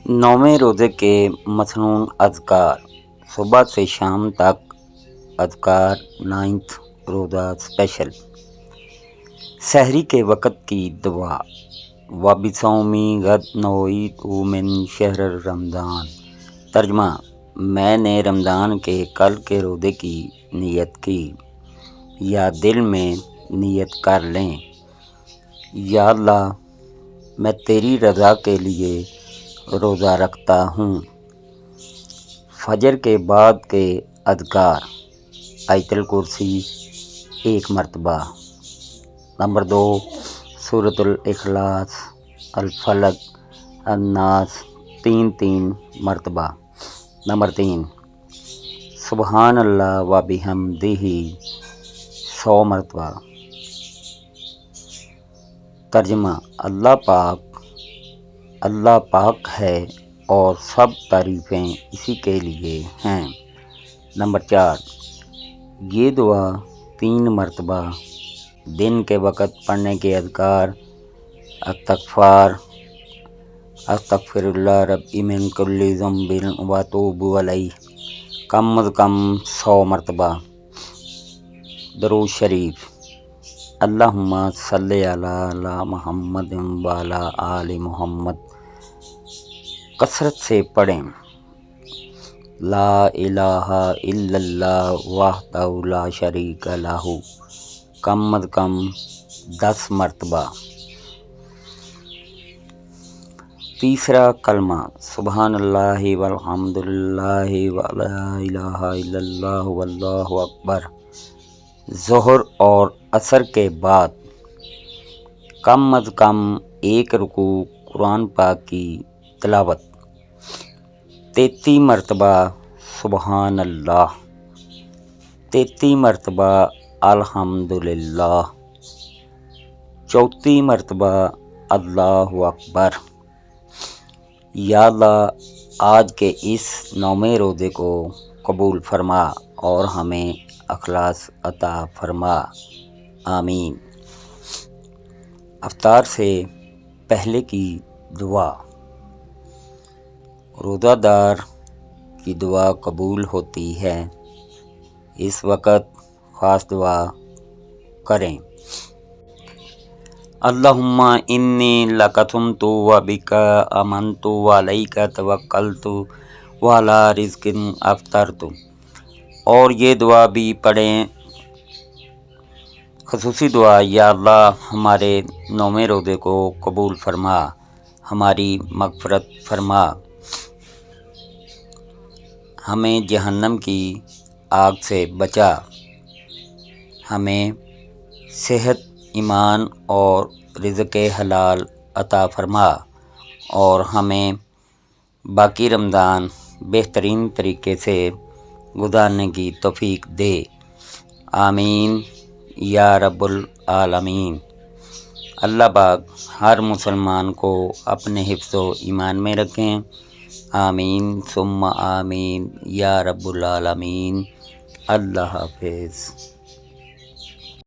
نویں روزے کے مصنون اذکار، صبح سے شام تک اذکار۔ نائنتھ روزہ اسپیشل، سحری کے وقت کی دعا۔ وَبِصَوْمِ غَدٍ نَوَیْتُ مِنْ شَہْرِ رمضان۔ ترجمہ: میں نے رمضان کے کل کے روزے کی نیت کی، یا دل میں نیت کر لیں۔ یا اللہ، میں تیری رضا کے لیے روزہ رکھتا ہوں۔ فجر کے بعد کے اذکار، آیت الکرسی 1 مرتبہ۔ نمبر 2، سورۃ الاخلاص، الفلق، الناس 3 مرتبہ۔ نمبر 3، سبحان اللہ و بحمدہ 100 مرتبہ۔ ترجمہ: اللہ پاک ہے اور سب تعریفیں اسی کے لیے ہیں۔ نمبر 4، یہ دعا 3 مرتبہ دن کے وقت پڑھنے کے اذکار: استغفر اللہ ربی من کل ذنب و اتوب الیہ، کم از کم 100 مرتبہ۔ درود شریف: اللہم صلی علی محمد و علی آل محمد، کثرت سے پڑھیں۔ لا الہ الا اللہ وحدہ لا شریک لہ، کم از کم 10 مرتبہ۔ تیسرا کلمہ: سبحان اللہ والحمد للہ ولا الہ الا اللہ واللہ اکبر۔ ظہر اور عصر کے بعد کم از کم 1 رکوع قرآن پاک کی تلاوت۔ 33 مرتبہ سبحان اللہ، 33 مرتبہ الحمدللہ، 34 مرتبہ اللہ اکبر۔ یا اللہ، آج کے اس 9ویں روزے کو قبول فرما اور ہمیں اخلاص عطا فرما، آمین۔ افطار سے پہلے کی دعا۔ روزہ دار کی دعا قبول ہوتی ہے، اس وقت خاص دعا کریں۔ اللہم انی لک صمت و بک آمنت و علیک توکلت و علی رزقک افطرت۔ اور یہ دعا بھی پڑھیں، خصوصی دعا: یا اللہ، ہمارے 9ویں روزے کو قبول فرما، ہماری مغفرت فرما، ہمیں جہنم کی آگ سے بچا، ہمیں صحت، ایمان اور رزق حلال عطا فرما، اور ہمیں باقی رمضان بہترین طریقے سے گزارنے کی توفیق دے، آمین یا رب العالمین۔ اللہ پاک ہر مسلمان کو اپنے حفظ و ایمان میں رکھیں، آمین ثم آمین یا رب العالمین۔ اللہ حافظ۔